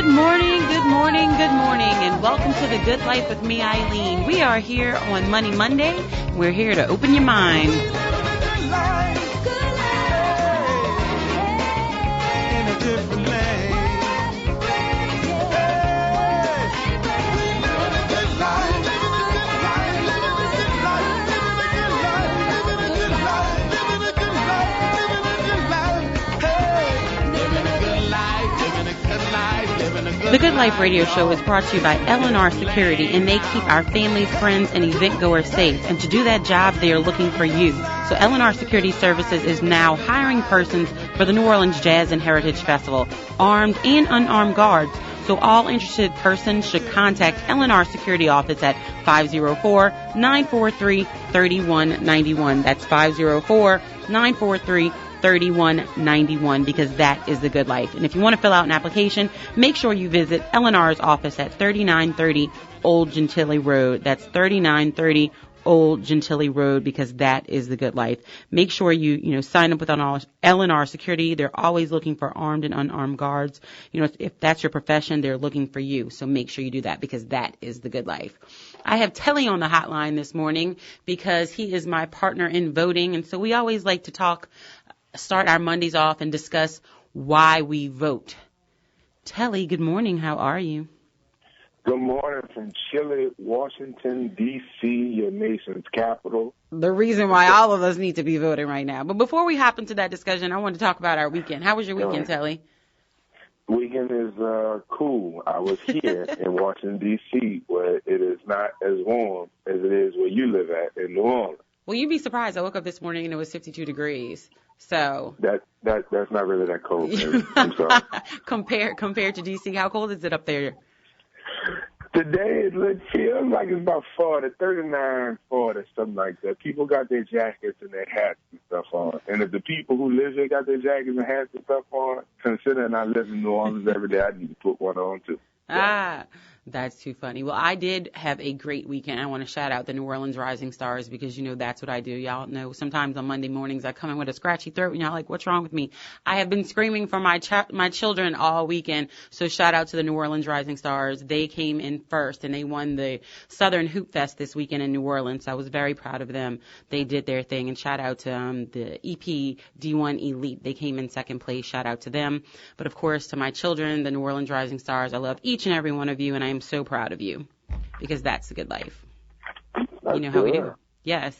Good morning, good morning, good morning, and welcome to The Good Life with me, Eileen. We are here on Money Monday. We're here to open your mind. The Good Life radio show is brought to you by L&R Security, and they keep our families, friends, and event goers safe. And to do that job, they are looking for you. So L&R Security Services is now hiring persons for the New Orleans Jazz and Heritage Festival, armed and unarmed guards. So all interested persons should contact L&R Security Office at 504-943-3191. That's 504-943-3191. 3191, because that is the good life. And if you want to fill out an application, make sure you visit L&R's office at 3930 Old Gentilly Road. That's 3930 Old Gentilly Road, because that is the good life. Make sure you sign up with L&R Security. They're always looking for armed and unarmed guards. If that's your profession, they're looking for you. So make sure you do that, because that is the good life. I have Telly on the hotline this morning because he is my partner in voting. And so we always like to start our Mondays off and discuss why we vote. Telly, good morning. How are you? Good morning from chilly Washington, D.C., your nation's capital. The reason why all of us need to be voting right now. But before we hop into that discussion, I want to talk about our weekend. How was your weekend, Telly? Weekend is cool. I was here in Washington, D.C., where it is not as warm as it is where you live at in New Orleans. Well, you'd be surprised. I woke up this morning and it was 52 degrees. So that's not really that cold, baby. I'm sorry. Compared to D.C., how cold is it up there? Today it feels like it's about 40, 39, 40, something like that. People got their jackets and their hats and stuff on. And if the people who live here got their jackets and hats and stuff on, considering I live in New Orleans every day, I need to put one on too. That's too funny. Well, I did have a great weekend. I want to shout out the New Orleans Rising Stars, because, that's what I do. Y'all know sometimes on Monday mornings I come in with a scratchy throat and y'all like, what's wrong with me? I have been screaming for my children all weekend. So shout out to the New Orleans Rising Stars. They came in first and they won the Southern Hoop Fest this weekend in New Orleans. I was very proud of them. They did their thing. And shout out to the EP D1 Elite. They came in second place. Shout out to them. But of course, to my children, the New Orleans Rising Stars, I love each and every one of you, and I am so proud of you, because that's the good life. You know how we do. Yes.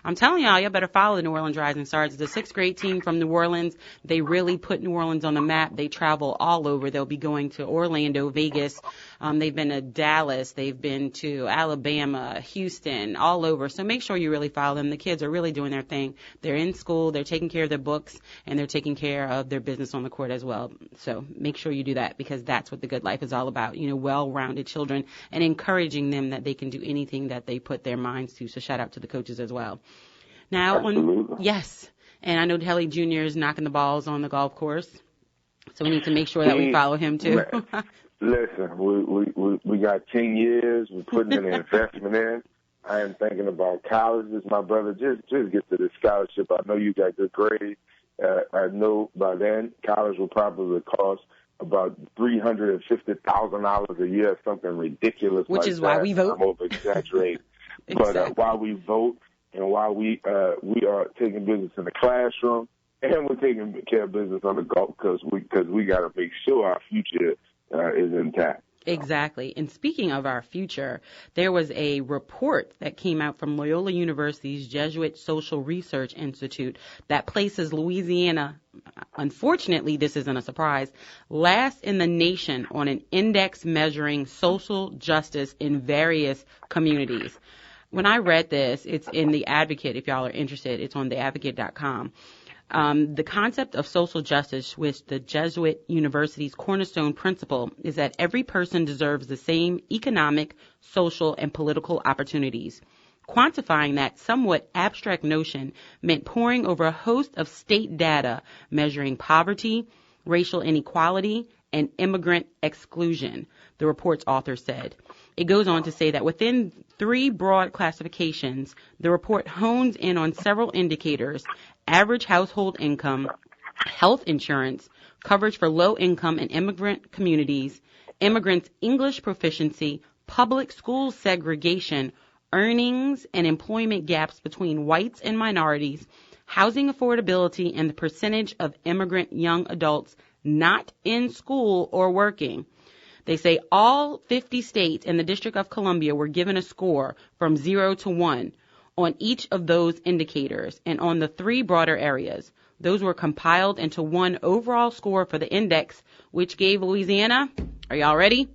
I'm telling y'all better follow the New Orleans Rising Stars. The 6th grade team from New Orleans. They really put New Orleans on the map. They travel all over. They'll be going to Orlando, Vegas. They've been to Dallas. They've been to Alabama, Houston, all over. So make sure you really follow them. The kids are really doing their thing. They're in school. They're taking care of their books, and they're taking care of their business on the court as well. So make sure you do that, because that's what the good life is all about. Well-rounded children, and encouraging them that they can do anything that they put their minds to. So shout out to the coaches as well. Now, yes, and I know Telly Jr. is knocking the balls on the golf course, so we need to make sure that we follow him too. Listen, we got 10 years. We're putting an investment in. I am thinking about colleges. My brother, just get to the scholarship. I know you got good grades. I know by then college will probably cost about $350,000 a year, something ridiculous. Which is why we vote. I'm over-exaggerating. Exactly. But while we vote, and while we are taking business in the classroom, and we're taking care of business on the golf, because we got to make sure our future is intact. Exactly. And speaking of our future, there was a report that came out from Loyola University's Jesuit Social Research Institute that places Louisiana, unfortunately this isn't a surprise, last in the nation on an index measuring social justice in various communities. When I read this, it's in The Advocate. If y'all are interested, it's on theadvocate.com. The concept of social justice, which the Jesuit University's cornerstone principle, is that every person deserves the same economic, social, and political opportunities. Quantifying that somewhat abstract notion meant poring over a host of state data measuring poverty, racial inequality, and immigrant exclusion, the report's author said. It goes on to say that within 3 broad classifications, the report hones in on several indicators: average household income, health insurance, coverage for low-income and immigrant communities, immigrants' English proficiency, public school segregation, earnings and employment gaps between whites and minorities, housing affordability, and the percentage of immigrant young adults not in school or working. They say all 50 states and the District of Columbia were given a score from 0 to 1 on each of those indicators and on the three broader areas. Those were compiled into one overall score for the index, which gave Louisiana, are y'all ready?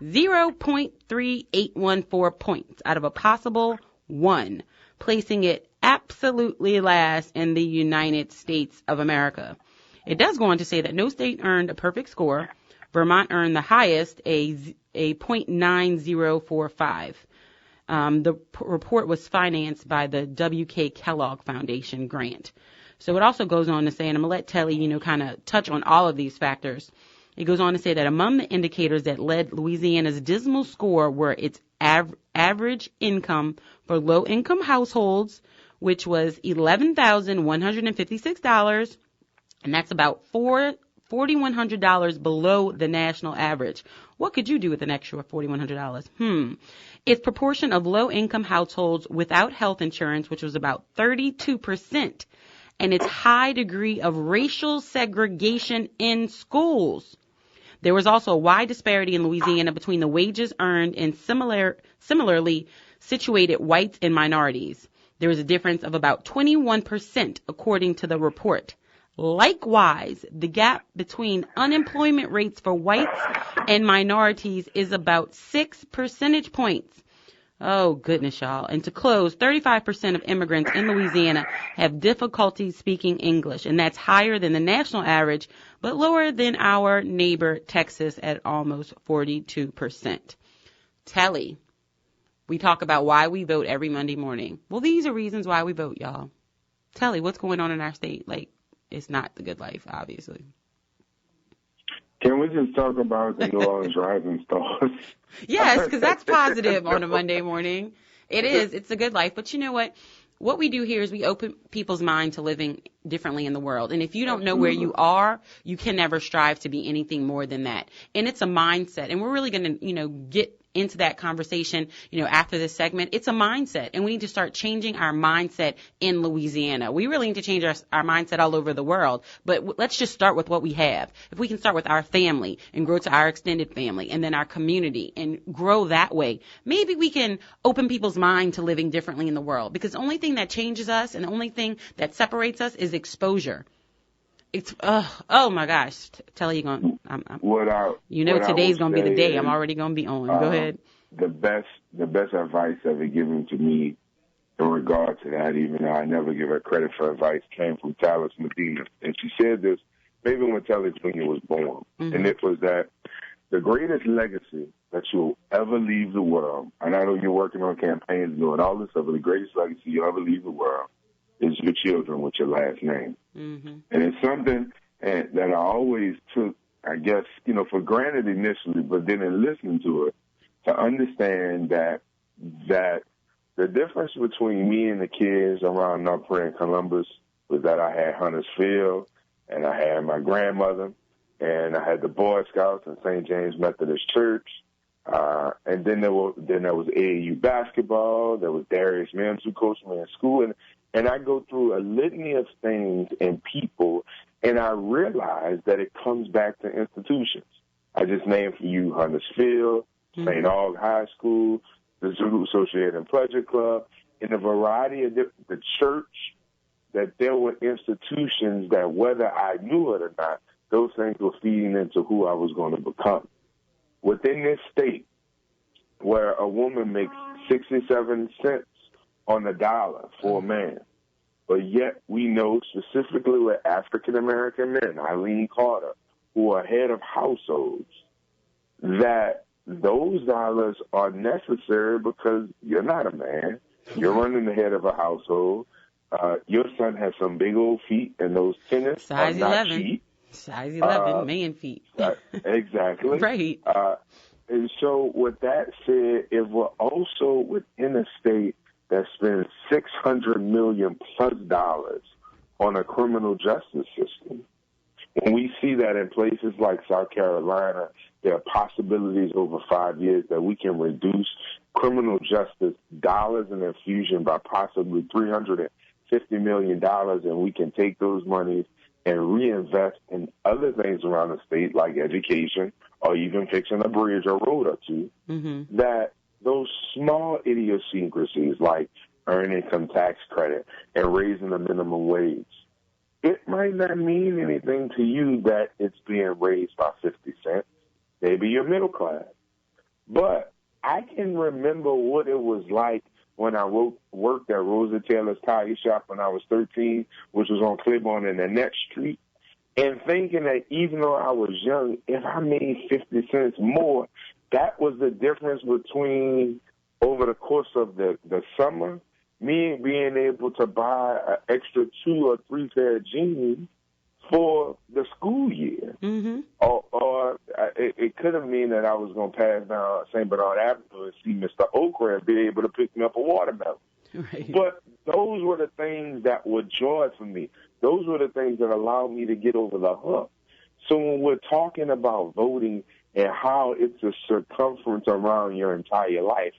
0.3814 points out of a possible 1, placing it absolutely last in the United States of America. It does go on to say that no state earned a perfect score. Vermont earned the highest, a .9045. The report was financed by the W.K. Kellogg Foundation grant. So it also goes on to say, and I'm going to let Telly, kind of touch on all of these factors. It goes on to say that among the indicators that led Louisiana's dismal score were its average income for low-income households, which was $11,156, and that's about $4,100 below the national average. What could you do with an extra $4,100? Its proportion of low-income households without health insurance, which was about 32%, and its high degree of racial segregation in schools. There was also a wide disparity in Louisiana between the wages earned in similarly situated whites and minorities. There was a difference of about 21% according to the report. Likewise, the gap between unemployment rates for whites and minorities is about 6 percentage points. Oh, goodness, y'all. And to close, 35% of immigrants in Louisiana have difficulty speaking English, and that's higher than the national average, but lower than our neighbor, Texas, at almost 42%. Telly, we talk about why we vote every Monday morning. Well, these are reasons why we vote, y'all. Telly, what's going on in our state? It's not the good life, obviously. Can we just talk about the New Orleans Rising Stars? Yes, because that's positive on a Monday morning. It is. It's a good life. But you know what? What we do here is we open people's mind to living differently in the world. And if you don't know where you are, you can never strive to be anything more than that. And it's a mindset. And we're really going to, get into that conversation, after this segment. It's a mindset, and we need to start changing our mindset in Louisiana. We really need to change our mindset all over the world, but let's just start with what we have. If we can start with our family and grow to our extended family and then our community and grow that way, maybe we can open people's mind to living differently in the world, because the only thing that changes us and the only thing that separates us is exposure. It's oh my gosh! Tell you going. Today's gonna be the day. I'm already gonna be on. Go ahead. The best advice ever given to me in regard to that, even though I never give her credit for advice, came from Talis Medina, and she said this maybe when Talis Jr. was born, and it was that the greatest legacy that you'll ever leave the world, and I know you're working on campaigns doing all this stuff, but the greatest legacy you'll ever leave the world is your children with your last name. And it's something that I always took, I guess, for granted initially, but then in listening to it, to understand that the difference between me and the kids around North Prairie and Columbus was that I had Hunters Field, and I had my grandmother, and I had the Boy Scouts and St. James Methodist Church, and then there was AAU basketball. There was Darius Mims, who coached me in school, and I go through a litany of things and people, and I realize that it comes back to institutions. I just named for you Hunters Field, St. Aug High School, the Zulu Associated and Pleasure Club, in a variety of the church, that there were institutions that whether I knew it or not, those things were feeding into who I was going to become. Within this state, where a woman makes 67 cents on the dollar for a man, but yet we know specifically with African-American men, Eileen Carter, who are head of households, that those dollars are necessary because you're not a man. You're running the head of a household. Your son has some big old feet, and those tennis size are not 11. cheap. Size 11, man feet. Exactly. Right. And so with that said, if we're also within a state that spends $600 million plus on a criminal justice system, and we see that in places like South Carolina there are possibilities over 5 years that we can reduce criminal justice dollars and infusion by possibly $350 million, and we can take those monies and reinvest in other things around the state like education or even fixing a bridge or road or two, that those small idiosyncrasies like earned income tax credit and raising the minimum wage, it might not mean anything to you that it's being raised by 50 cents. Maybe you're middle class. But I can remember what it was like when I worked at Rosa Taylor's Tire Shop when I was 13, which was on Claiborne and Annette Street, and thinking that even though I was young, if I made 50 cents more, that was the difference between, over the course of the summer, me being able to buy an extra 2 or 3 pair of jeans for the school year. Or it could have meant that I was going to pass down St. Bernard Avenue and see Mr. Okra and be able to pick me up a watermelon. Right. But those were the things that were joy for me. Those were the things that allowed me to get over the hump. So when we're talking about voting and how it's a circumference around your entire life,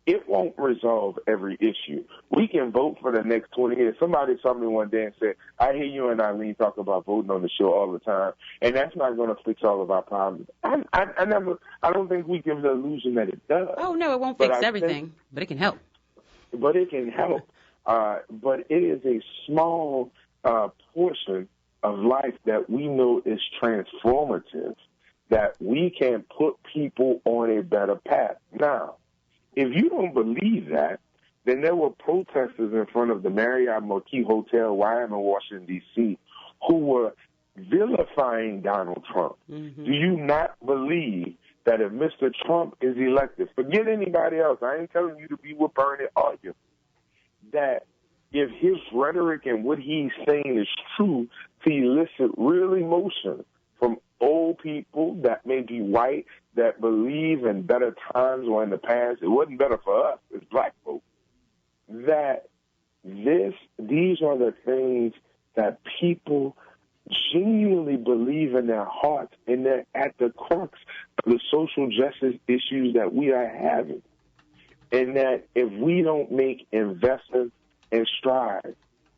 it won't resolve every issue. We can vote for the next 20 years. Somebody saw me one day and said, I hear you and Eileen talk about voting on the show all the time, and that's not going to fix all of our problems. I don't think we give the illusion that it does. Oh, no, it won't fix everything, but it can help. But it can help. But it is a small portion of life that we know is transformative, that we can put people on a better path. Now, if you don't believe that, then there were protesters in front of the Marriott Marquis Hotel, Wyoming, Washington, D.C., who were vilifying Donald Trump. Do you not believe that if Mr. Trump is elected, forget anybody else, I ain't telling you to be with Bernie or you, that if his rhetoric and what he's saying is true, to elicit real emotion from old people that may be white, that believe in better times or in the past, it wasn't better for us as black folks, that these are the things that people genuinely believe in their hearts, and they're at the crux of the social justice issues that we are having. And that if we don't make investments and strides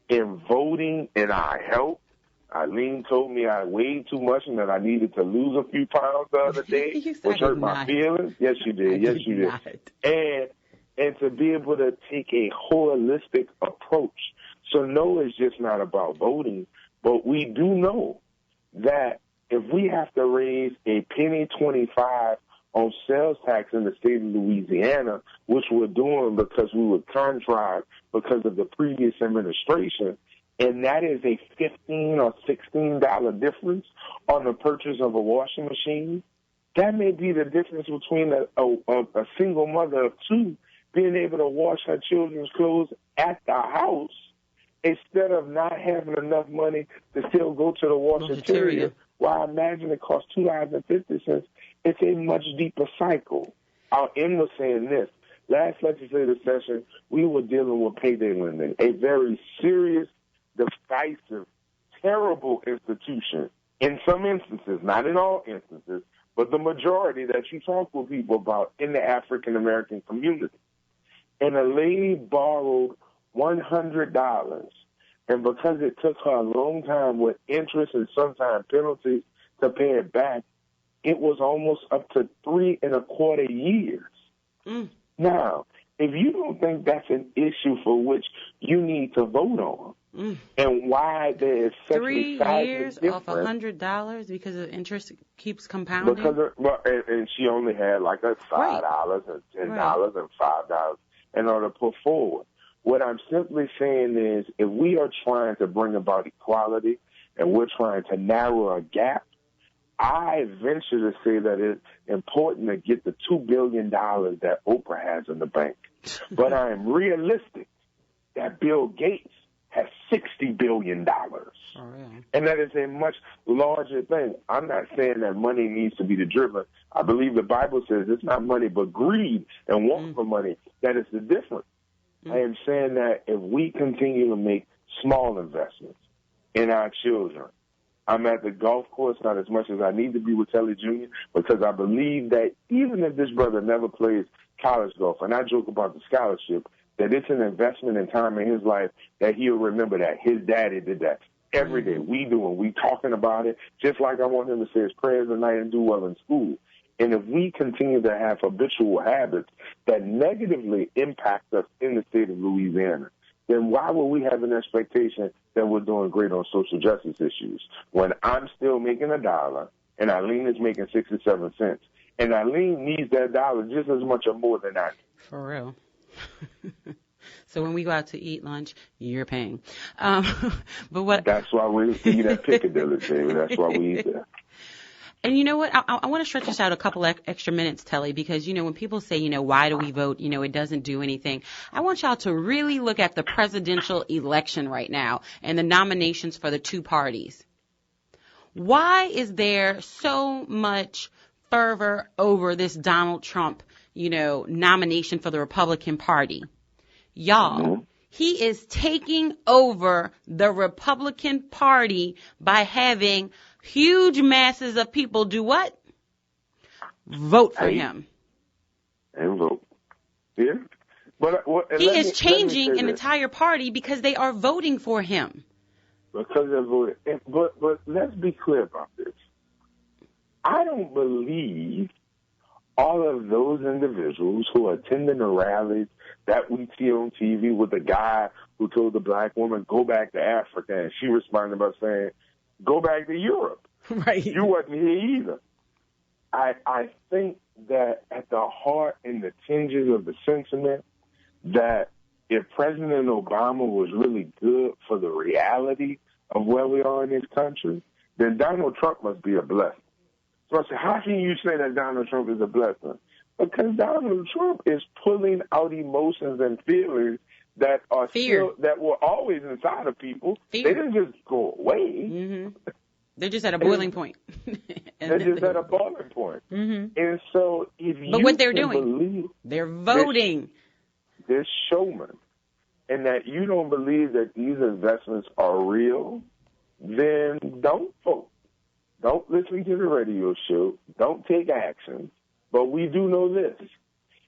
in voting in our health, Eileen told me I weighed too much and that I needed to lose a few pounds the other day, which hurt my feelings. Yes, you did. Yes, you did. And to be able to take a holistic approach. So no, it's just not about voting, but we do know that if we have to raise a penny 25 on sales tax in the state of Louisiana, which we're doing because we were contrived because of the previous administration, and that is a $15 or $16 difference on the purchase of a washing machine, that may be the difference between a single mother of two being able to wash her children's clothes at the house instead of not having enough money to still go to the washateria. Well, I imagine it costs $2.50. It's a much deeper cycle. I'll end with saying this. Last legislative session, we were dealing with payday lending, a very serious, decisive, terrible institution in some instances, not in all instances, but the majority that you talk with people about in the African-American community. And a lady borrowed $100, and because it took her a long time with interest and sometimes penalties to pay it back, it was almost up to 3.25 years. Now, if you don't think that's an issue for which you need to vote on, and why there is such 3 years off $100 because the interest keeps compounding? And she only had like a $5 and $10 and $5 in order to put forward. What I'm simply saying is if we are trying to bring about equality and we're trying to narrow a gap, I venture to say that it's important to get the $2 billion that Oprah has in the bank. But I am realistic that Bill Gates has $60 billion. And that is a much larger thing. I'm not saying that money needs to be the driver. I believe the Bible says it's not money but greed and want for money. That is the difference. I am saying that if we continue to make small investments in our children, I'm at the golf course, not as much as I need to be with Telly Jr., because I believe that even if this brother never plays college golf, and I joke about the scholarship, that it's an investment in time in his life that he'll remember that. His daddy did that. Every day we do, and we talking about it, just like I want him to say his prayers at night and do well in school. And if we continue to have habitual habits that negatively impact us in the state of Louisiana, then why would we have an expectation that we're doing great on social justice issues when I'm still making $1 and Eileen is making 67 cents? And Eileen needs that dollar just as much or more than I do. For real. So when we go out to eat lunch, you're paying. But what? That's why we eat at Piccadilly, baby. That's why we eat there. And you know what? I want to stretch this out a couple extra minutes, Telly, because, you know, when people say, you know, why do we vote? You know, it doesn't do anything. I want y'all to really look at the presidential election right now and the nominations for the two parties. Why is there so much fervor over this Donald Trump, you know, nomination for the Republican Party? Y'all, he is taking over the Republican Party by having huge masses of people do what? Vote for him. And vote. Yeah. But he is changing an entire party because they are voting for him. Because they're voting. But let's be clear about this. I don't believe all of those individuals who are attending the rallies that we see on TV with the guy who told the black woman, go back to Africa, and she responded by saying, go back to Europe. Right. You wasn't here either. I think that at the heart and the tinges of the sentiment that if President Obama was really good for the reality of where we are in this country, then Donald Trump must be a blessing. So I said, how can you say that Donald Trump is a blessing? Because Donald Trump is pulling out emotions and feelings that are still, that were always inside of people. Fear. They didn't just go away. Mm-hmm. They're just at a boiling point. They're just at a boiling point. Mm-hmm. And so if you what they're doing, they're voting. This showman, and that you don't believe that these investments are real, then don't vote. Don't listen to the radio show. Don't take action. But we do know this.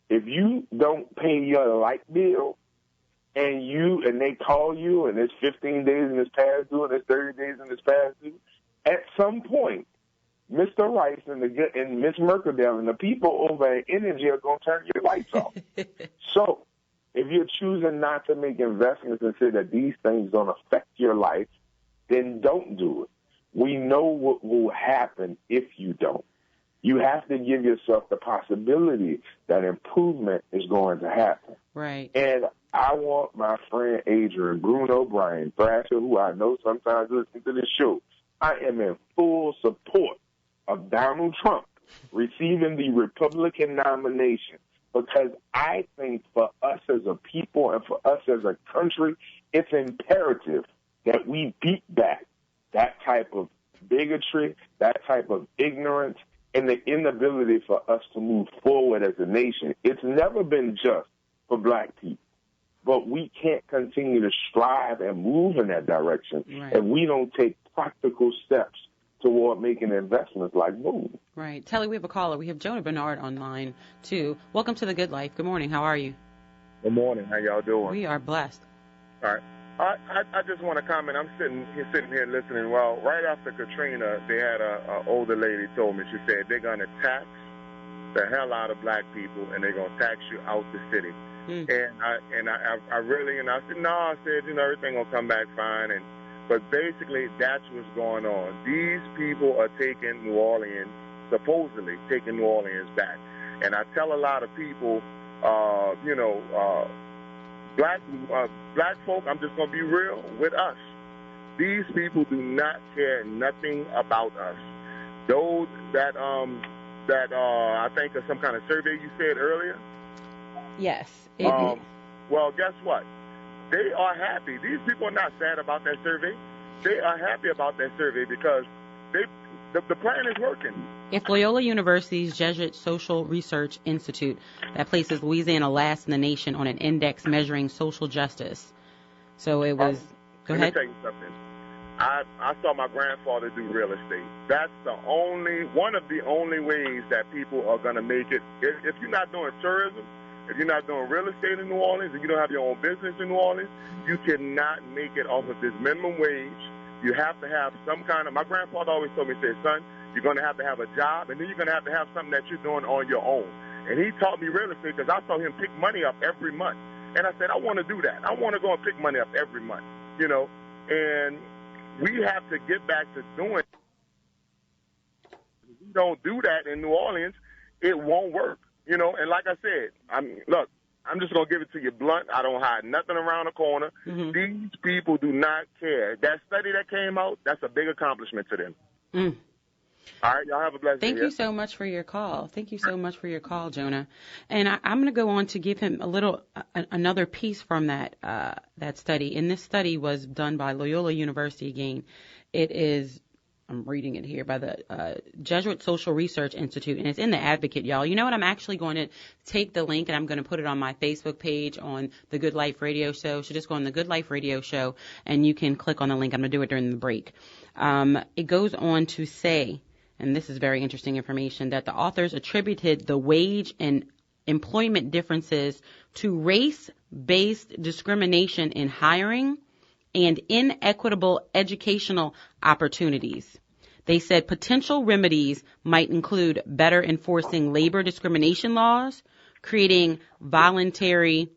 If you don't pay your light bill and they call you and it's 15 days in this past due and it's 30 days in this past due, at some point, Mr. Rice and Miss Mercadale and the people over at Energy are going to turn your lights off. So if you're choosing not to make investments and say that these things don't affect your life, then don't do it. We know what will happen if you don't. You have to give yourself the possibility that improvement is going to happen. Right. And I want my friend Adrian Bruno Bryan Thrasher, who I know sometimes listens to this show, I am in full support of Donald Trump receiving the Republican nomination because I think for us as a people and for us as a country, it's imperative that we beat back that type of bigotry, that type of ignorance, and the inability for us to move forward as a nation. It's never been just for black people, but we can't continue to strive and move in that direction if we don't take practical steps toward making investments like moving. Right. Telly, we have a caller. We have Jonah Bernard on line, too. Welcome to The Good Life. Good morning. How are you? Good morning. How y'all doing? We are blessed. All right. I just want to comment. I'm sitting here listening. Well, right after Katrina, they had an older lady told me, she said, they're going to tax the hell out of black people, and they're going to tax you out the city. And I really, and I said, no, I said, everything will come back fine. But basically, that's what's going on. These people are taking New Orleans, supposedly taking New Orleans back. And I tell a lot of people, black folk, I'm just going to be real with us. These people do not care nothing about us. Those that I think of some kind of survey you said earlier. Yes. Well, guess what? They are happy. These people are not sad about that survey. They are happy about that survey because the plan is working. If Loyola University's Jesuit Social Research Institute that places Louisiana last in the nation on an index measuring social justice. So it was. Go ahead. Let me tell you something. I saw my grandfather do real estate. That's one of the only ways that people are going to make it. If you're not doing tourism, if you're not doing real estate in New Orleans, if you don't have your own business in New Orleans, you cannot make it off of this minimum wage. You have to have some kind of, my grandfather always told me, he said, son, you're going to have a job, and then you're going to have something that you're doing on your own. And he taught me real estate because I saw him pick money up every month. And I said, I want to do that. I want to go and pick money up every month, you know. And we have to get back to doing it. If we don't do that in New Orleans, it won't work, you know. And like I said, I'm just going to give it to you blunt. I don't hide nothing around the corner. Mm-hmm. These people do not care. That study that came out, that's a big accomplishment to them. Mm. All right, y'all have a blessed day. Thank you so much for your call. Thank you so much for your call, Jonah. And I'm going to go on to give him another piece from that study. And this study was done by Loyola University again. It is, I'm reading it here, by the Jesuit Social Research Institute, and it's in the Advocate, y'all. You know what? I'm actually going to take the link and I'm going to put it on my Facebook page on the Good Life Radio Show. So just go on the Good Life Radio Show and you can click on the link. I'm going to do it during the break. It goes on to say, and this is very interesting information, that the authors attributed the wage and employment differences to race-based discrimination in hiring and inequitable educational opportunities. They said potential remedies might include better enforcing labor discrimination laws, creating voluntary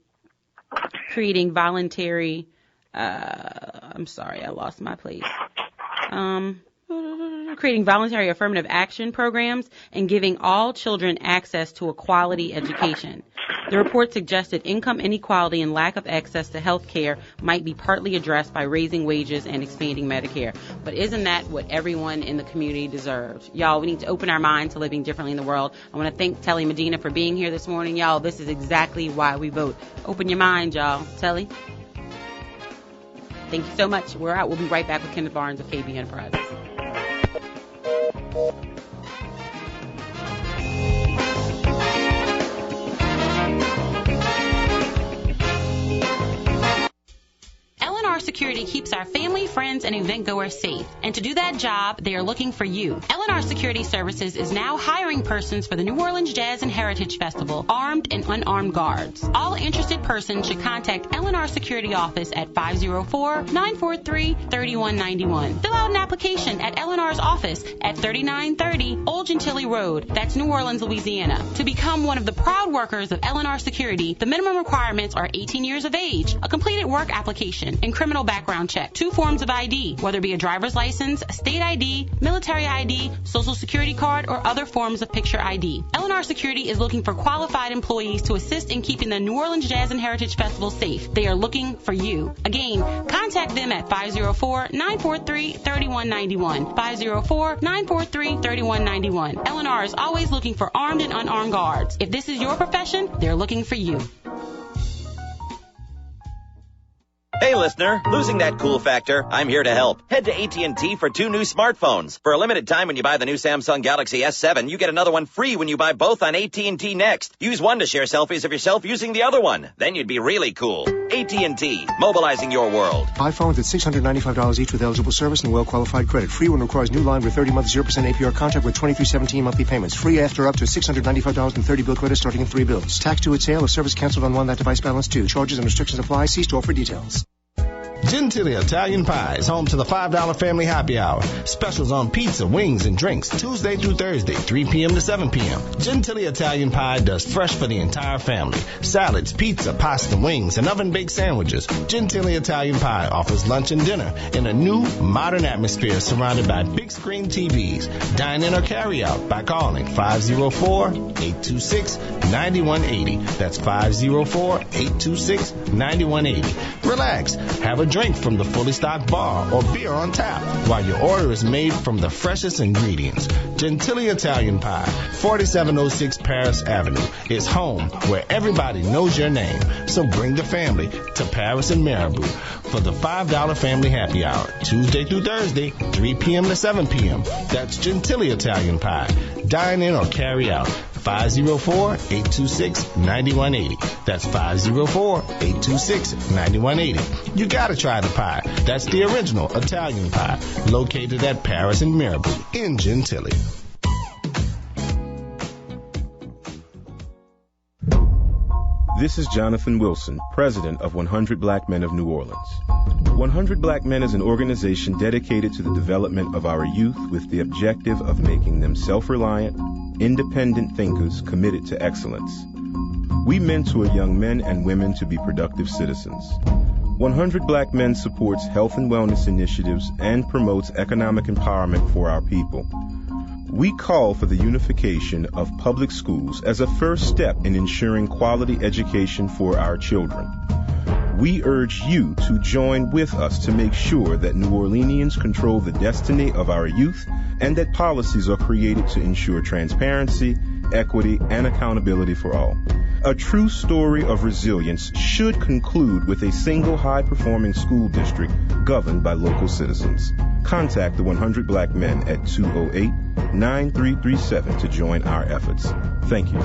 affirmative action programs, and giving all children access to a quality education. The report suggested income inequality and lack of access to health care might be partly addressed by raising wages and expanding Medicare. But isn't that what everyone in the community deserves? Y'all, we need to open our minds to living differently in the world. I want to thank Telly Medina for being here this morning. Y'all, this is exactly why we vote. Open your mind, y'all. Telly? Thank you so much. We're out. We'll be right back with Kenneth Barnes of KB Enterprises. L&R Security keeps our family, friends, and event goers safe. And to do that job, they are looking for you. L&R Security Services is now hiring persons for the New Orleans Jazz and Heritage Festival, armed and unarmed guards. All interested persons should contact L&R Security Office at 504-943-3191. Fill out an application at L&R's office at 3930 Old Gentilly Road. That's New Orleans, Louisiana. To become one of the proud workers of L&R Security, the minimum requirements are 18 years of age, a completed work application, and criminal background check, 2 forms of ID, whether it be a driver's license, state ID, military ID, social security card, or other forms of picture ID. L&R Security is looking for qualified employees to assist in keeping the New Orleans Jazz and Heritage Festival safe. They are looking for you. Again, contact them at 504-943-3191. 504-943-3191. L&R is always looking for armed and unarmed guards. If this is your profession, they're looking for you. Hey, listener, losing that cool factor? I'm here to help. Head to AT&T for 2 new smartphones. For a limited time when you buy the new Samsung Galaxy S7, you get another one free when you buy both on AT&T Next. Use one to share selfies of yourself using the other one. Then you'd be really cool. AT&T, mobilizing your world. iPhones at $695 each with eligible service and well-qualified credit. Free when requires new line with 30-month 0% APR contract with $23.17 monthly payments. Free after up to $695 and 30 bill credit starting in 3 bills. Tax due at sale if service canceled on one, that device balance due. Charges and restrictions apply. See store for details. Gentilly Italian Pie is home to the $5 Family Happy Hour. Specials on pizza, wings, and drinks Tuesday through Thursday, 3 p.m. to 7 p.m. Gentilly Italian Pie does fresh for the entire family. Salads, pizza, pasta, wings, and oven-baked sandwiches. Gentilly Italian Pie offers lunch and dinner in a new, modern atmosphere surrounded by big screen TVs. Dine in or carry out by calling 504-826-9180. That's 504-826-9180. Relax. Have a drink from the fully stocked bar or beer on tap while your order is made from the freshest ingredients. Gentilly Italian Pie, 4706 Paris Avenue, is home where everybody knows your name. So bring the family to Paris and Marabou for the $5 Family Happy Hour, Tuesday through Thursday, 3 p.m. to 7 p.m. That's Gentilly Italian Pie. Dine in or carry out. 504-826-9180. That's 504-826-9180. You gotta try the pie. That's the original Italian pie, located at Paris and Mirabeau in Gentilly. This is Jonathan Wilson, president of 100 Black Men of New Orleans. 100 Black Men is an organization dedicated to the development of our youth with the objective of making them self-reliant, independent thinkers committed to excellence. We mentor young men and women to be productive citizens. 100 Black Men supports health and wellness initiatives and promotes economic empowerment for our people. We call for the unification of public schools as a first step in ensuring quality education for our children. We urge you to join with us to make sure that New Orleanians control the destiny of our youth and that policies are created to ensure transparency, equity, and accountability for all. A true story of resilience should conclude with a single high-performing school district governed by local citizens. Contact the 100 Black Men at 208-9337 to join our efforts. Thank you.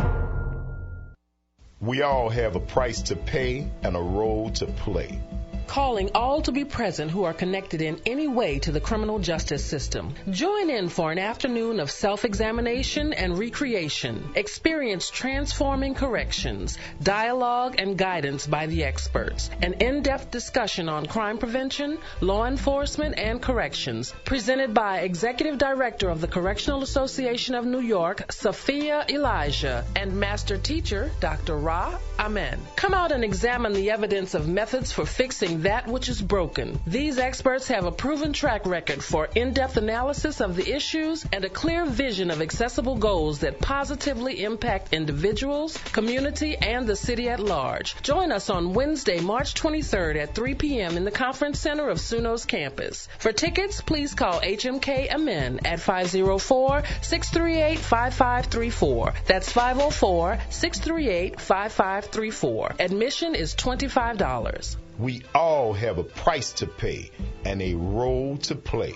We all have a price to pay and a role to play. Calling all to be present who are connected in any way to the criminal justice system. Join in for an afternoon of self-examination and recreation. Experience transforming corrections, dialogue and guidance by the experts. An in-depth discussion on crime prevention, law enforcement, and corrections. Presented by Executive Director of the Correctional Association of New York, Sophia Elijah, and Master Teacher, Dr. Ra Amen. Come out and examine the evidence of methods for fixing that which is broken. These experts have a proven track record for in-depth analysis of the issues and a clear vision of accessible goals that positively impact individuals, community, and the city at large. Join us on Wednesday, March 23rd at 3 p.m. in the Conference Center of SUNO's campus. For tickets, please call HMK Amen at 504-638-5534. That's 504-638-5534. Admission is $25. We all have a price to pay and a role to play.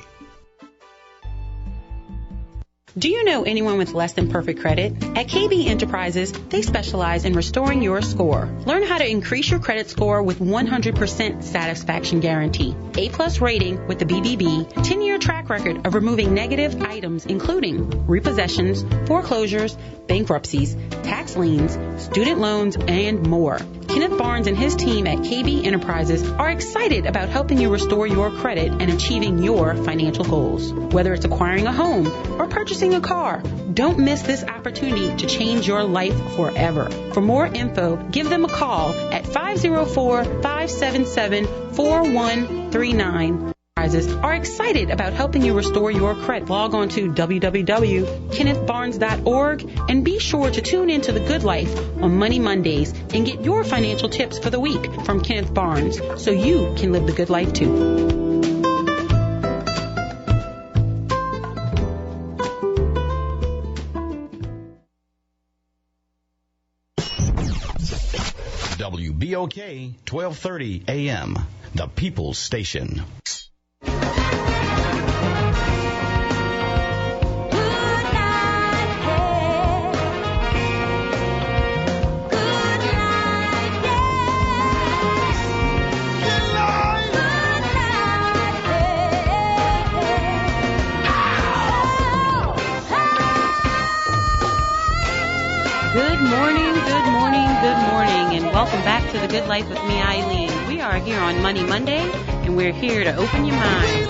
Do you know anyone with less than perfect credit? At KB Enterprises, they specialize in restoring your score. Learn how to increase your credit score with 100% satisfaction guarantee. A+ rating with the BBB, 10-year track record of removing negative items including repossessions, foreclosures, bankruptcies, tax liens, student loans, and more. Kenneth Barnes and his team at KB Enterprises are excited about helping you restore your credit and achieving your financial goals. Whether it's acquiring a home or purchasing a car, don't miss this opportunity to change your life forever. For more info, give them a call at 504-577-4139. Are excited about helping you restore your credit. Log on to www.kennethbarnes.org and be sure to tune in to The Good Life on Money Mondays and get your financial tips for the week from Kenneth Barnes so you can live the good life too. WBOK 1230 AM, the People's Station. Welcome back to The Good Life with me, Eileen. We are here on Money Monday, and we're here to open your mind.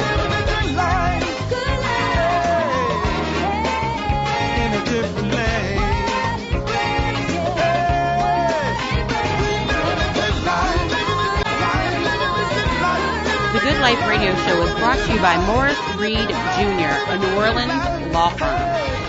The Good Life radio show is brought to you by Morris Reed Jr., a New Orleans law firm.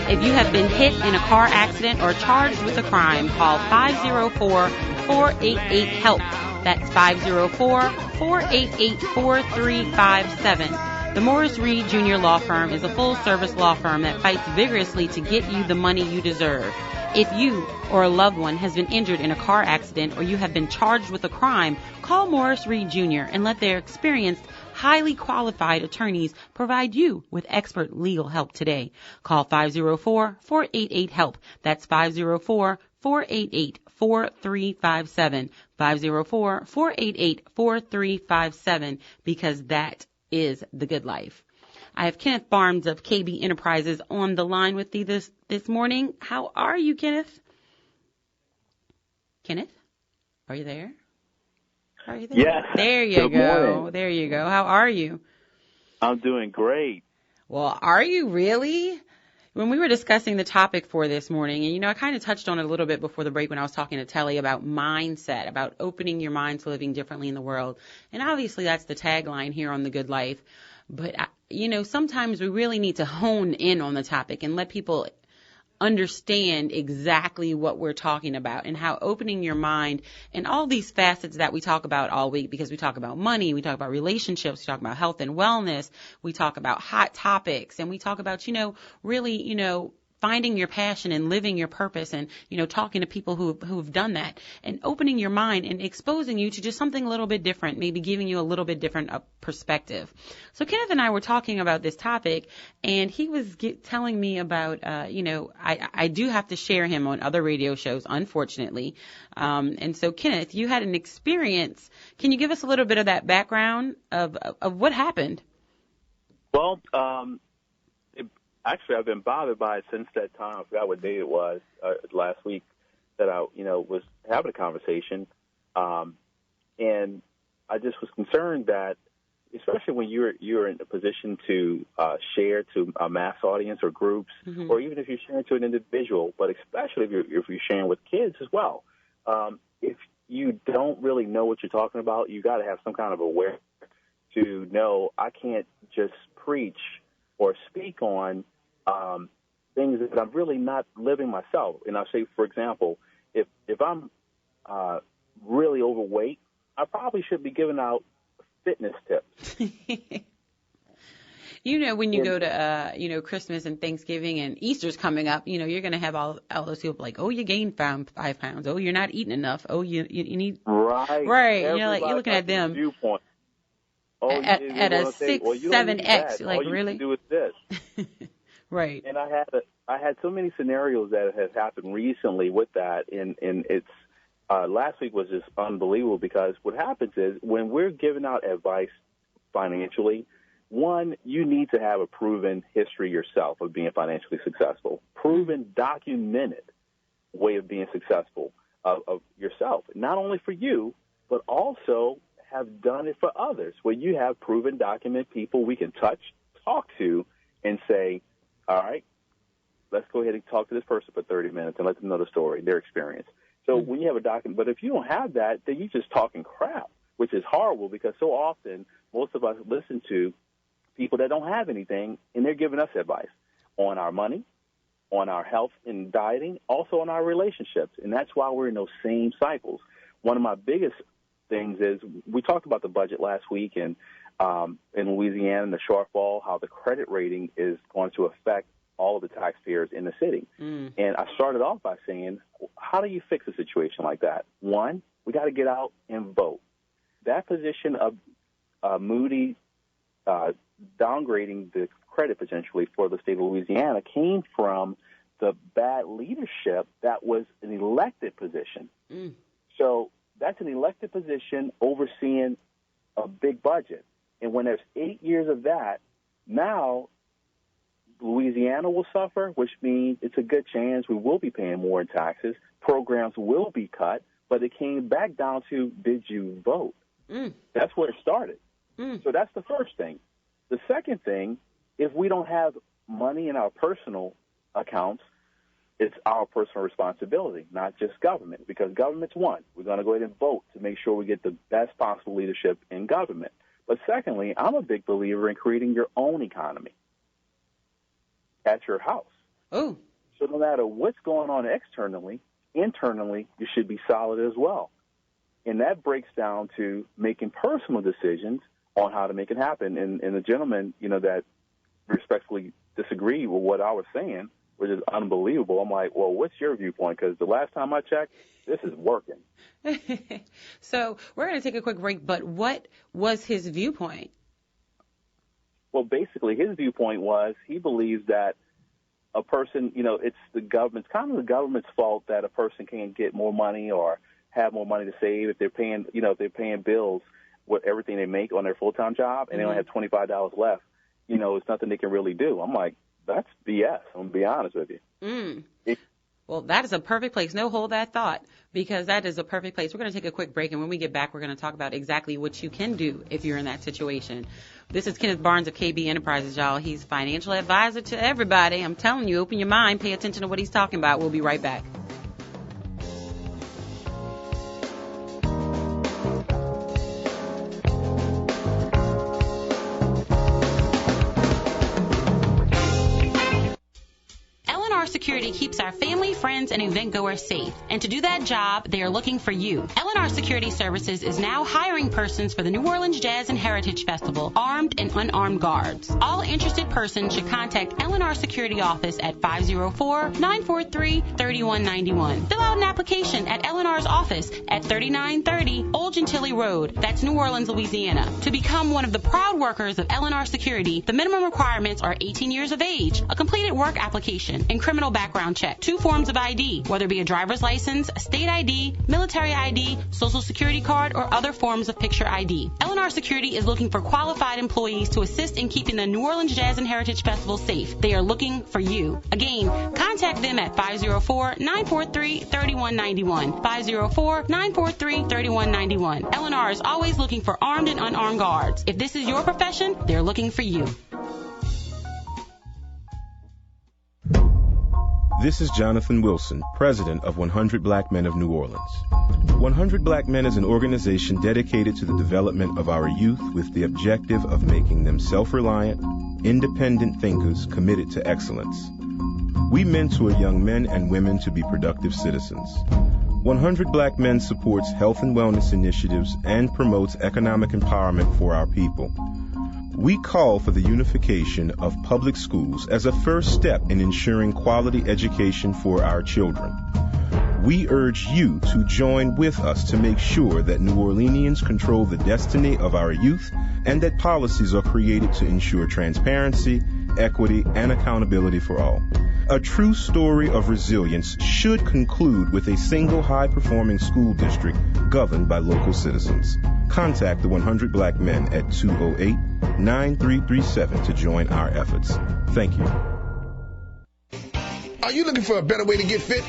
If you have been hit in a car accident or charged with a crime, call 504-488-HELP. That's 504-488-4357. The Morris Reed Jr. Law Firm is a full-service law firm that fights vigorously to get you the money you deserve. If you or a loved one has been injured in a car accident or you have been charged with a crime, call Morris Reed Jr. and let their experienced, highly qualified attorneys provide you with expert legal help today. Call 504-488-HELP. That's 504-488-4357. 504-488-4357, because that is the good life. I have Kenneth Barnes of KB Enterprises on the line with me this morning. How are you, Kenneth? Kenneth, are you there? Are you there? Yes. There you go. Morning. There you go. How are you? I'm doing great. Well, are you really? When we were discussing the topic for this morning, and, I kind of touched on it a little bit before the break when I was talking to Telly about mindset, about opening your mind to living differently in the world. And obviously that's the tagline here on The Good Life. But, sometimes we really need to hone in on the topic and let people understand exactly what we're talking about, and how opening your mind and all these facets that we talk about all week, because we talk about money, we talk about relationships, we talk about health and wellness, we talk about hot topics, and we talk about, really, finding your passion and living your purpose, and, talking to people who've done that, and opening your mind and exposing you to just something a little bit different, maybe giving you a little bit different perspective. So Kenneth and I were talking about this topic, and he was telling me about, I do have to share him on other radio shows, unfortunately. And so Kenneth, you had an experience. Can you give us a little bit of that background of what happened? Well, actually, I've been bothered by it since that time. I forgot what day it was last week that I, was having a conversation, and I just was concerned that, especially when you're in a position to share to a mass audience or groups, mm-hmm. or even if you're sharing to an individual, but especially if you're sharing with kids as well, if you don't really know what you're talking about, you got to have some kind of awareness to know I can't just preach or speak on things that I'm really not living myself. And I'll say, for example, if I'm really overweight, I probably should be giving out fitness tips. When you go to, Christmas and Thanksgiving and Easter's coming up, you're going to have all those people like, oh, you gained 5 pounds. Oh, you're not eating enough. Oh, you need. Right. Right. You're looking at them. Viewpoint. Oh, at a 6, 7X. Like, all really? You can do is this. Right. And I had so many scenarios that have happened recently with that, and it's last week was just unbelievable, because what happens is when we're giving out advice financially, one, you need to have a proven history yourself of being financially successful, proven, documented way of being successful of yourself, not only for you, but also have done it for others, where you have proven, documented people we can touch, talk to, and say, all right, let's go ahead and talk to this person for 30 minutes and let them know the story, their experience. So when you have a document, but if you don't have that, then you're just talking crap, which is horrible, because so often most of us listen to people that don't have anything, and they're giving us advice on our money, on our health and dieting, also on our relationships. And that's why we're in those same cycles. One of my biggest things is, we talked about the budget last week, and in Louisiana, and the shortfall, how the credit rating is going to affect all of the taxpayers in the city. And I started off by saying, how do you fix a situation like that? One, we got to get out and vote. That position of Moody downgrading the credit potentially for the state of Louisiana came from the bad leadership that was an elected position. So that's an elected position overseeing a big budget. And when there's 8 years of that, now Louisiana will suffer, which means it's a good chance we will be paying more in taxes. Programs will be cut, but it came back down to, did you vote? That's where it started. So that's the first thing. The second thing, if we don't have money in our personal accounts, it's our personal responsibility, not just government, because government's one. We're going to go ahead and vote to make sure we get the best possible leadership in government. But secondly, I'm a big believer in creating your own economy at your house. So no matter what's going on externally, internally, you should be solid as well. And that breaks down to making personal decisions on how to make it happen. And the gentleman, that respectfully disagreed with what I was saying, which is unbelievable. I'm like, well, what's your viewpoint? Because the last time I checked, this is working. So we're going to take a quick break, but what was his viewpoint? Well, basically, his viewpoint was he believes that a person, it's the government's fault that a person can't get more money or have more money to save if they're paying, bills with everything they make on their full-time job and they only have $25 left. It's nothing they can really do. I'm like, that's BS. I'm going to be honest with you. Well, that is a perfect place. No, hold that thought, because that is a perfect place. We're going to take a quick break, and when we get back, we're going to talk about exactly what you can do if you're in that situation. This is Kenneth Barnes of KB Enterprises, y'all. He's financial advisor to everybody. I'm telling you, open your mind, pay attention to what he's talking about. We'll be right back. Security keeps our family, friends, and event goers safe. And to do that job, they are looking for you. L&R Security Services is now hiring persons for the New Orleans Jazz and Heritage Festival, armed and unarmed guards. All interested persons should contact L&R Security Office at 504-943-3191. Fill out an application at L&R's office at 3930 Old Gentilly Road. That's New Orleans, Louisiana. To become one of the proud workers of L&R Security, the minimum requirements are 18 years of age, a completed work application, and criminal background check, 2 forms of ID, whether it be a driver's license, state ID, military ID, social security card, or other forms of picture ID. L&R Security is looking for qualified employees to assist in keeping the New Orleans Jazz and Heritage Festival safe. They are looking for you. Again, contact them at 504-943-3191. 504-943-3191. L&R is always looking for armed and unarmed guards. If this is your profession, they're looking for you. This is Jonathan Wilson, president of 100 Black Men of New Orleans. 100 Black Men is an organization dedicated to the development of our youth with the objective of making them self-reliant, independent thinkers committed to excellence. We mentor young men and women to be productive citizens. 100 Black Men supports health and wellness initiatives and promotes economic empowerment for our people. We call for the unification of public schools as a first step in ensuring quality education for our children. We urge you to join with us to make sure that New Orleanians control the destiny of our youth and that policies are created to ensure transparency, equity, and accountability for all. A true story of resilience should conclude with a single high-performing school district governed by local citizens. Contact the 100 Black Men at 208-9337 to join our efforts. Thank you. Are you looking for a better way to get fit?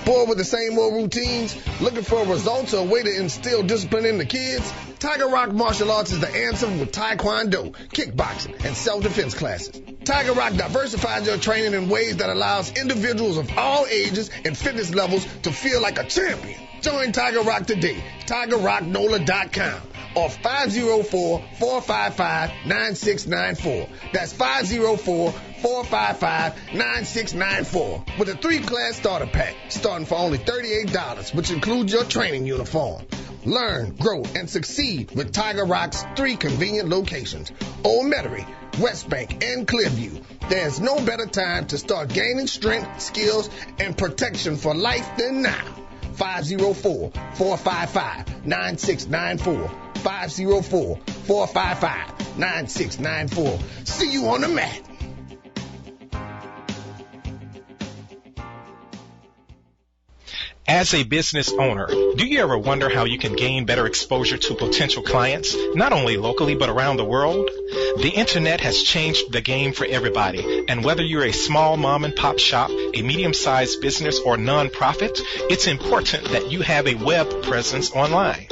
Bored with the same old routines? Looking for results or a way to instill discipline in the kids? Tiger Rock Martial Arts is the answer with Taekwondo, kickboxing, and self-defense classes. Tiger Rock diversifies your training in ways that allows individuals of all ages and fitness levels to feel like a champion. Join Tiger Rock today. TigerRockNola.com or 504-455-9694. That's 504-455-9694 with a 3-class starter pack starting for only $38, which includes your training uniform. Learn, grow, and succeed with Tiger Rock's 3 convenient locations: Old Metairie, West Bank, and Clearview. There's no better time to start gaining strength, skills, and protection for life than now. 504-455-9694. 504-455-9694. See you on the mat. As a business owner, do you ever wonder how you can gain better exposure to potential clients, not only locally but around the world? The internet has changed the game for everybody, and whether you're a small mom and pop shop, a medium-sized business, or nonprofit, it's important that you have a web presence online.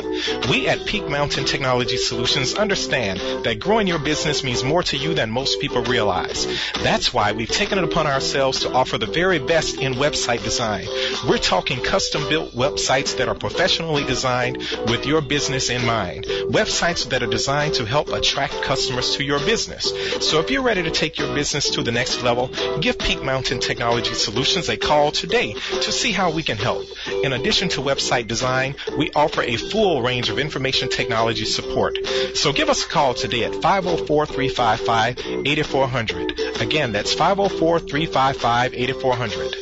We at Peak Mountain Technology Solutions understand that growing your business means more to you than most people realize. That's why we've taken it upon ourselves to offer the very best in website design. We're talking custom-built websites that are professionally designed with your business in mind. Websites that are designed to help attract customers to your business. So if you're ready to take your business to the next level, give Peak Mountain Technology Solutions a call today to see how we can help. In addition to website design, we offer a full range of information technology support. So give us a call today at 504-355-8400. Again, that's 504-355-8400.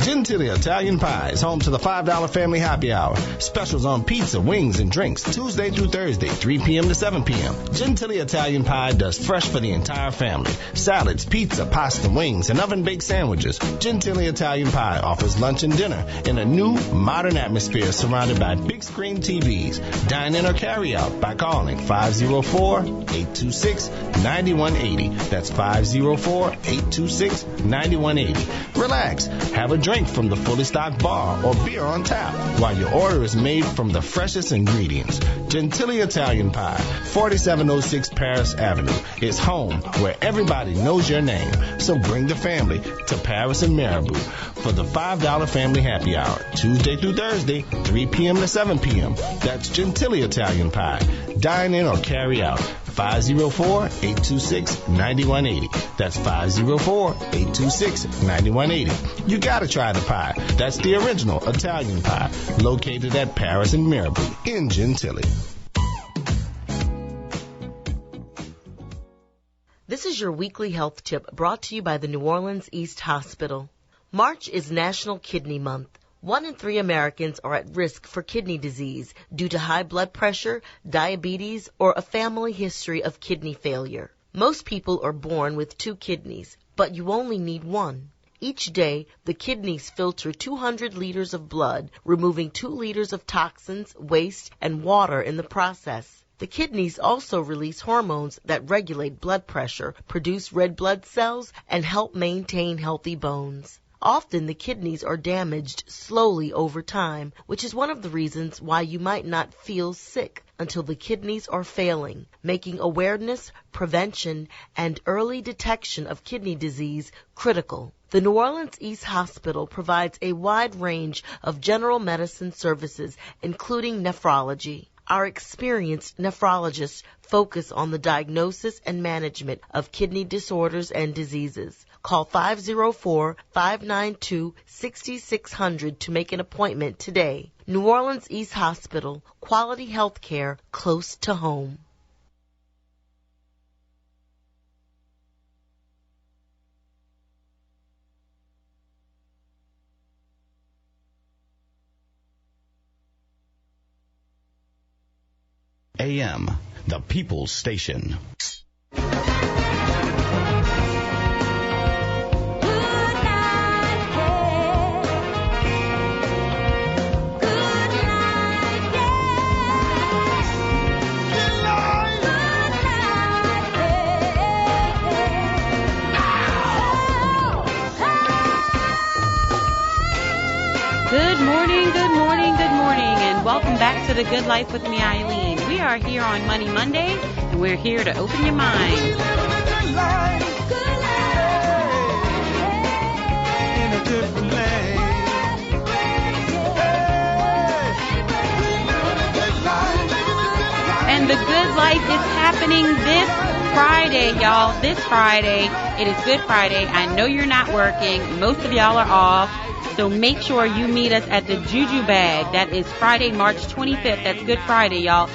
Gentili Italian Pie is home to the $5 Family Happy Hour. Specials on pizza, wings, and drinks Tuesday through Thursday, 3 p.m. to 7 p.m. Gentili Italian Pie does fresh for the entire family. Salads, pizza, pasta, wings, and oven-baked sandwiches. Gentili Italian Pie offers lunch and dinner in a new, modern atmosphere surrounded by big screen TVs. Dine in or carry out by calling 504-826-9180. That's 504-826-9180. Relax. Have a drink from the fully stocked bar or beer on tap while your order is made from the freshest ingredients. Gentili Italian Pie, 4706 Paris Avenue, is home where everybody knows your name. So bring the family to Paris and Marabout for the $5 Family Happy Hour, Tuesday through Thursday, 3 p.m. to 7 p.m. That's Gentili Italian Pie. Dine in or carry out. 504-826-9180. That's 504-826-9180. You gotta try the pie. That's the original Italian pie, located at Paris and Marabout in Gentili. This is your weekly health tip brought to you by the New Orleans East Hospital. March is National Kidney Month. 1 in 3 Americans are at risk for kidney disease due to high blood pressure, diabetes, or a family history of kidney failure. Most people are born with 2 kidneys, but you only need 1. Each day, the kidneys filter 200 liters of blood, removing 2 liters of toxins, waste, and water in the process. The kidneys also release hormones that regulate blood pressure, produce red blood cells, and help maintain healthy bones. Often the kidneys are damaged slowly over time, which is one of the reasons why you might not feel sick until the kidneys are failing, making awareness, prevention, and early detection of kidney disease critical. The New Orleans East Hospital provides a wide range of general medicine services, including nephrology. Our experienced nephrologists focus on the diagnosis and management of kidney disorders and diseases. Call 504-592-6600 to make an appointment today. New Orleans East Hospital, quality health care close to home. AM, the People's Station. Welcome back to The Good Life with me, Eileen. We are here on Money Monday, and we're here to open your mind. And The Good Life is happening this Friday, y'all. This Friday. It is Good Friday. I know you're not working. Most of y'all are off. So make sure you meet us at the Juju Bag. That is Friday, March 25th. That's Good Friday, y'all.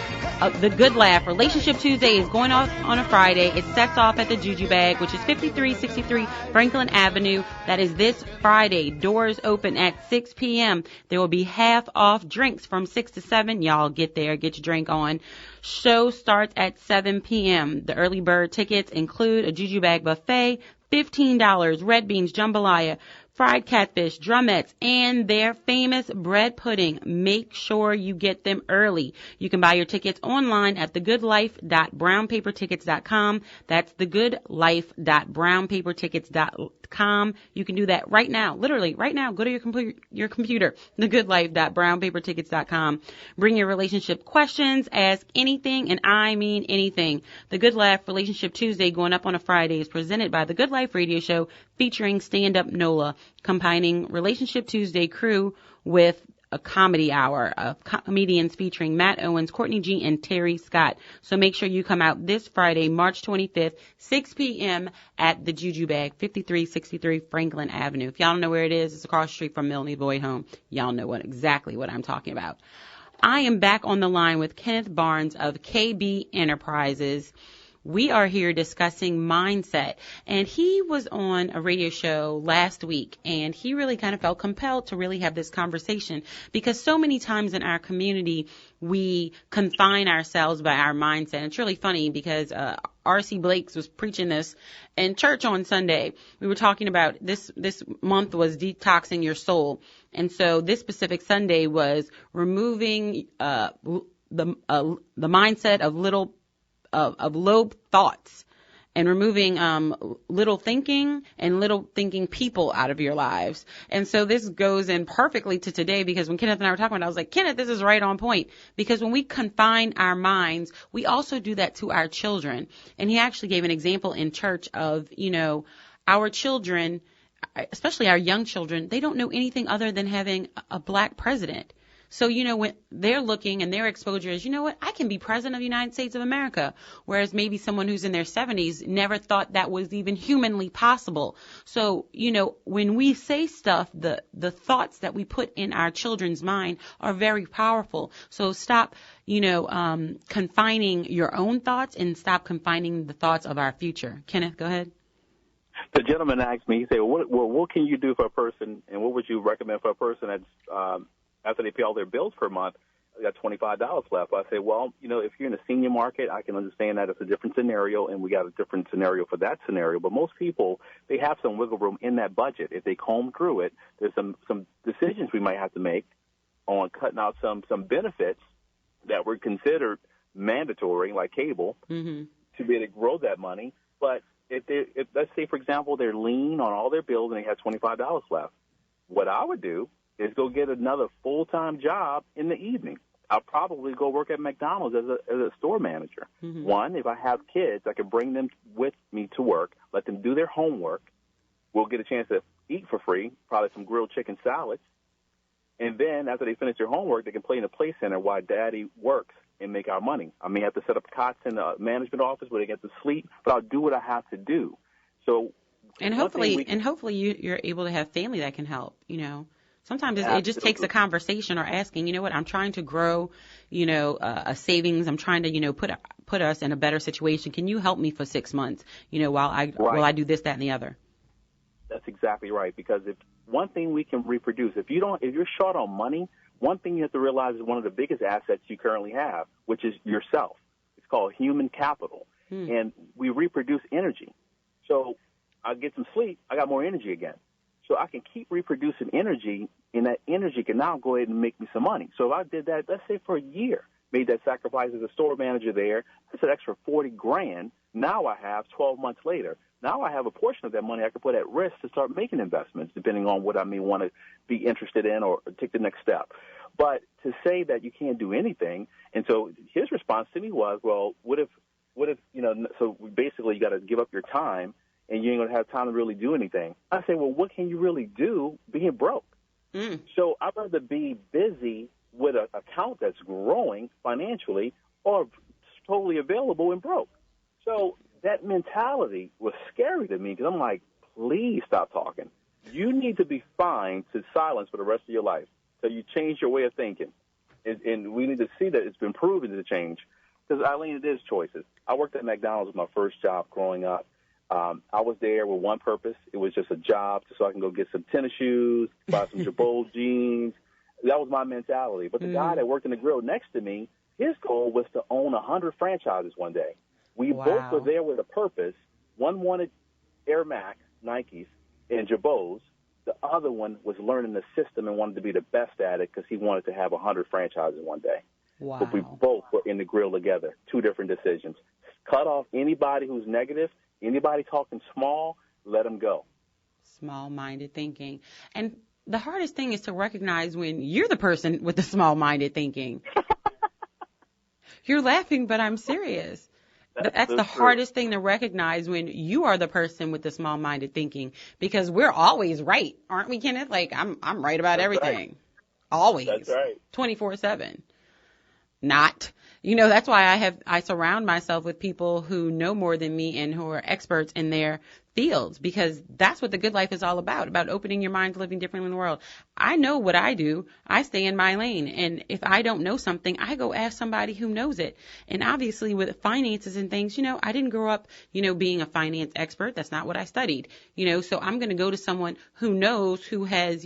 The Good Laugh. Relationship Tuesday is going off on a Friday. It sets off at the Juju Bag, which is 5363 Franklin Avenue. That is this Friday. Doors open at 6 p.m. There will be half off drinks from 6 to 7. Y'all get there. Get your drink on. Show starts at 7 p.m. The early bird tickets include a Juju Bag buffet, $15, red beans, jambalaya, fried catfish, drumettes, and their famous bread pudding. Make sure you get them early. You can buy your tickets online at thegoodlife.brownpapertickets.com. That's thegoodlife.brownpapertickets.com. You can do that right now, literally right now. Go to your computer, thegoodlife.brownpapertickets.com. Bring your relationship questions, ask anything, and I mean anything. The Good Laugh Relationship Tuesday going up on a Friday is presented by The Good Life Radio Show featuring Stand Up NOLA, combining Relationship Tuesday crew with a comedy hour of comedians featuring Matt Owens, Courtney G, and Terry Scott. So make sure you come out this Friday, March 25th, 6 p.m. at the Juju Bag, 5363 Franklin Avenue. If y'all don't know where it is, it's across the street from Milne Boyd Home. Y'all know exactly what I'm talking about. I am back on the line with Kenneth Barnes of KB Enterprises. we are here discussing mindset. And he was on a radio show last week, and he really kind of felt compelled to really have this conversation because so many times in our community, we confine ourselves by our mindset. And it's really funny because R.C. Blakes was preaching this in church on Sunday. We were talking about this month was detoxing your soul. And so this specific Sunday was removing the mindset of low thoughts and removing little thinking and little thinking people out of your lives. And so this goes in perfectly to today because when Kenneth and I were talking about it, I was like, Kenneth, this is right on point. Because when we confine our minds, we also do that to our children. And he actually gave an example in church of, our children, especially our young children, they don't know anything other than having a black president. So, when they're looking and their exposure is, I can be president of the United States of America, whereas maybe someone who's in their 70s never thought that was even humanly possible. So, when we say stuff, the thoughts that we put in our children's mind are very powerful. So stop, confining your own thoughts and stop confining the thoughts of our future. Kenneth, go ahead. The gentleman asked me, he said, what can you do for a person, and what would you recommend for a person that's after they pay all their bills per month, they got $25 left? I say, well, if you're in the senior market, I can understand that it's a different scenario, and we got a different scenario for that scenario. But most people, they have some wiggle room in that budget. If they comb through it, there's some decisions we might have to make on cutting out some benefits that were considered mandatory, like cable, to be able to grow that money. But if let's say, for example, they're lean on all their bills and they have $25 left, what I would do is go get another full-time job in the evening. I'll probably go work at McDonald's as a store manager. One, if I have kids, I can bring them with me to work, let them do their homework. We'll get a chance to eat for free, probably some grilled chicken salads. And then after they finish their homework, they can play in the play center while Daddy works and make our money. I may have to set up cots in the management office where they get to sleep, but I'll do what I have to do. So, and hopefully you're able to have family that can help, Sometimes it just takes a conversation or asking, I'm trying to grow, a savings. I'm trying to, put us in a better situation. Can you help me for 6 months, while I do this, that, and the other? That's exactly right. Because if one thing we can reproduce, if you're short on money, one thing you have to realize is one of the biggest assets you currently have, which is yourself. It's called human capital. And we reproduce energy. So I get some sleep, I got more energy again. So I can keep reproducing energy, and that energy can now go ahead and make me some money. So if I did that, let's say for a year, made that sacrifice as a store manager there, that's an extra $40,000. Now I have 12 months later. Now I have a portion of that money I can put at risk to start making investments, depending on what I may want to be interested in or take the next step. But to say that you can't do anything, and so his response to me was, well, what if so basically you got to give up your time, and you ain't going to have time to really do anything. I say, well, what can you really do being broke? So I'd rather be busy with an account that's growing financially or totally available and broke. So that mentality was scary to me because I'm like, please stop talking. You need to be fine to silence for the rest of your life. So you change your way of thinking. And we need to see that it's been proven to change. Because, Eileen, it is choices. I worked at McDonald's, my first job growing up. I was there with one purpose. It was just a job so I can go get some tennis shoes, buy some Jabot jeans. That was my mentality. But the guy that worked in the grill next to me, his goal was to own 100 franchises one day. We both were there with a purpose. One wanted Air Max, Nikes, and Jabots. The other one was learning the system and wanted to be the best at it because he wanted to have 100 franchises one day. Wow. But we both were in the grill together, two different decisions. Cut off anybody who's negative. Anybody talking small, let them go. Small-minded thinking. And the hardest thing is to recognize when you're the person with the small-minded thinking. You're laughing, but I'm serious. That's the hardest thing to recognize when you are the person with the small-minded thinking, because we're always right, aren't we, Kenneth? Like, I'm right about everything. Right. Always. That's right. 24/7. Not. That's why I surround myself with people who know more than me and who are experts in their fields, because that's what the good life is all about opening your mind, living differently in the world. I know what I do. I stay in my lane. And if I don't know something, I go ask somebody who knows it. And obviously with finances and things, I didn't grow up, being a finance expert. That's not what I studied, so I'm going to go to someone who knows, who has,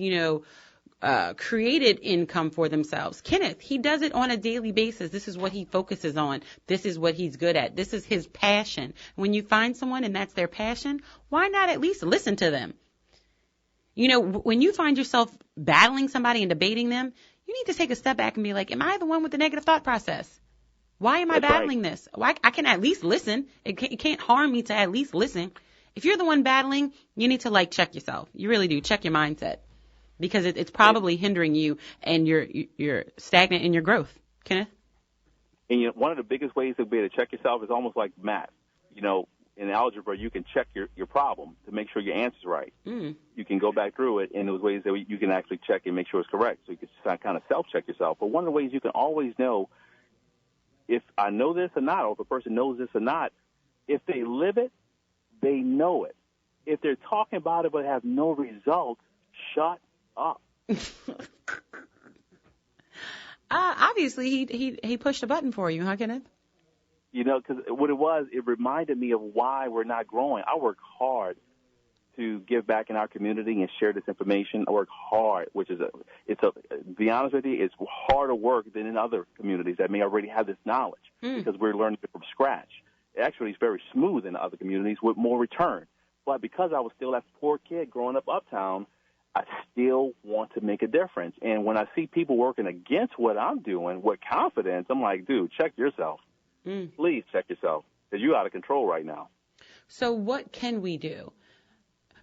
created income for themselves. Kenneth, he does it on a daily basis. This is what he focuses on. This is what he's good at. This is his passion. When you find someone and that's their passion, why not at least listen to them? When you find yourself battling somebody and debating them, you need to take a step back and be like, am I the one with the negative thought process? Why am I battling this? Why I can at least listen. It can't harm me to at least listen. If you're the one battling, you need to check yourself. You really do. Check your mindset. Because it's probably hindering you, and you're stagnant in your growth. Kenneth? And one of the biggest ways to be able to check yourself is almost like math. In algebra, you can check your problem to make sure your answer's right. You can go back through it, and there's ways that you can actually check and make sure it's correct. So you can kind of self-check yourself. But one of the ways you can always know if I know this or not, or if a person knows this or not, if they live it, they know it. If they're talking about it but have no results, shut up. Obviously, he pushed a button for you, huh, Kenneth? Because what it was, it reminded me of why we're not growing. I work hard to give back in our community and share this information. I work hard, to be honest with you, it's harder work than in other communities that may already have this knowledge because we're learning it from scratch. Actually, it's very smooth in other communities with more return. But because I was still that poor kid growing up uptown, I still want to make a difference. And when I see people working against what I'm doing with confidence, I'm like, dude, check yourself. Please check yourself, because you're out of control right now. So what can we do?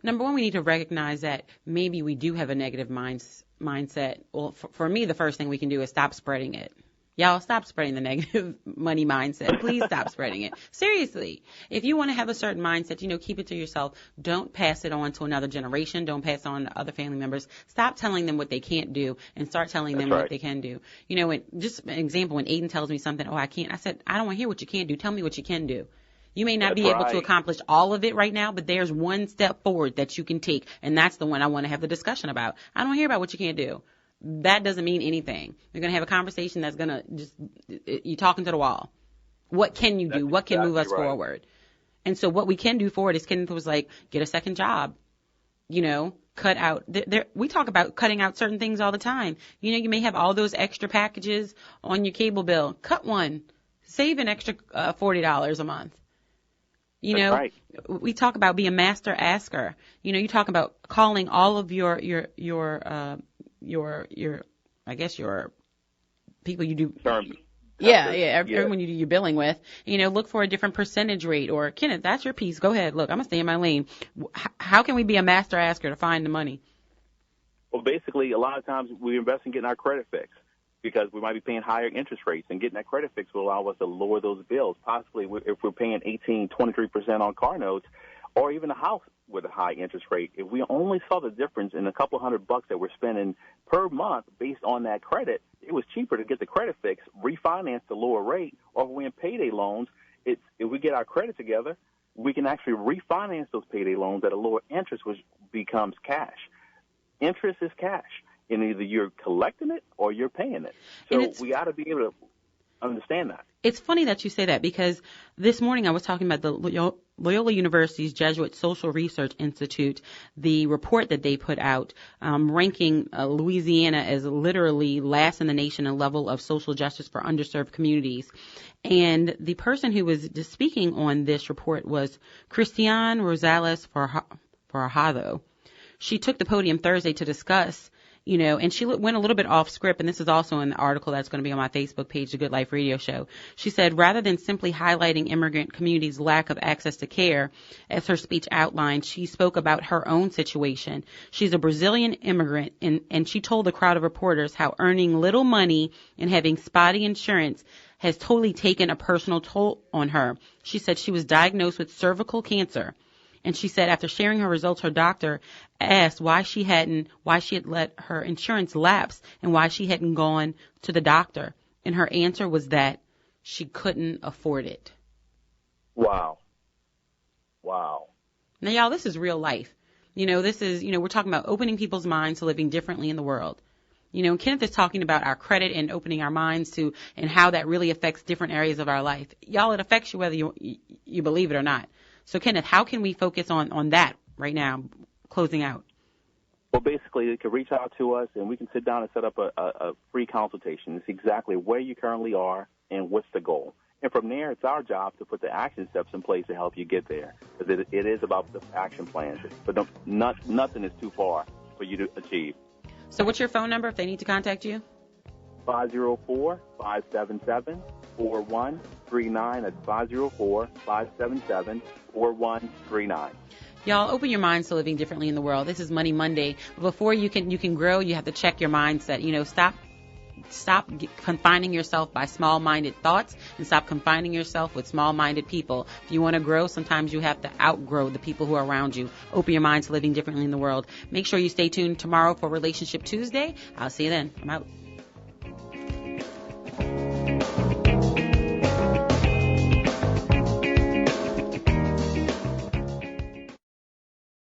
Number one, we need to recognize that maybe we do have a negative mindset. Well, for me, the first thing we can do is stop spreading it. Y'all stop spreading the negative money mindset. Please stop spreading it. Seriously. If you want to have a certain mindset, keep it to yourself. Don't pass it on to another generation. Don't pass it on to other family members. Stop telling them what they can't do and start telling them what they can do. Just an example, when Aiden tells me something, I can't, I said, I don't want to hear what you can't do. Tell me what you can do. You may not be able to accomplish all of it right now, but there's one step forward that you can take, and that's the one I want to have the discussion about. I don't want to hear about what you can't do. That doesn't mean anything. You're going to have a conversation that's going to you're talking to the wall. What can you do? What can move us forward? And so what we can do forward is, Kenneth was like, get a second job, cut out. We talk about cutting out certain things all the time. You may have all those extra packages on your cable bill. Cut one. Save an extra $40 a month. We talk about be a master asker. You talk about calling all of your I guess your people you do. Everyone you do your billing with, look for a different percentage rate. Or, Kenneth, that's your piece. Go ahead. Look, I'm going to stay in my lane. How can we be a master asker to find the money? Well, basically, a lot of times we invest in getting our credit fixed because we might be paying higher interest rates, and getting that credit fixed will allow us to lower those bills. Possibly if we're paying 23% on car notes, or even a house with a high interest rate, if we only saw the difference in a couple $100 that we're spending per month based on that credit, it was cheaper to get the credit fixed, refinance the lower rate, or if we're in payday loans, if we get our credit together, we can actually refinance those payday loans at a lower interest, which becomes cash. Interest is cash, and either you're collecting it or you're paying it. So we got to be able to understand that. It's funny that you say that, because this morning I was talking about the Loyola University's Jesuit Social Research Institute, the report that they put out ranking Louisiana as literally last in the nation in level of social justice for underserved communities. And the person who was speaking on this report was Christiane Rosales Farjado. She took the podium Thursday to discuss, and she went a little bit off script, and this is also in the article that's going to be on my Facebook page, The Good Life Radio Show. She said, rather than simply highlighting immigrant communities' lack of access to care, as her speech outlined, she spoke about her own situation. She's a Brazilian immigrant, and she told the crowd of reporters how earning little money and having spotty insurance has totally taken a personal toll on her. She said she was diagnosed with cervical cancer. And she said after sharing her results, her doctor asked why she had let her insurance lapse and why she hadn't gone to the doctor. And her answer was that she couldn't afford it. Wow. Now, y'all, this is real life. This is, we're talking about opening people's minds to living differently in the world. Kenneth is talking about our credit and opening our minds to, and how that really affects different areas of our life. Y'all, it affects you whether you believe it or not. So, Kenneth, how can we focus on that right now, closing out? Well, basically, you can reach out to us, and we can sit down and set up a free consultation. It's exactly where you currently are and what's the goal. And from there, it's our job to put the action steps in place to help you get there. Because it is about the action plans. But nothing is too far for you to achieve. So what's your phone number if they need to contact you? 504-577-4139. That's 504-577-4139. Y'all, open your minds to living differently in the world. This is Money Monday. Before you can grow, you have to check your mindset. Stop confining yourself by small-minded thoughts, and stop confining yourself with small-minded people. If you want to grow, sometimes you have to outgrow the people who are around you. Open your mind to living differently in the world. Make sure you stay tuned tomorrow for Relationship Tuesday. I'll see you then. I'm out.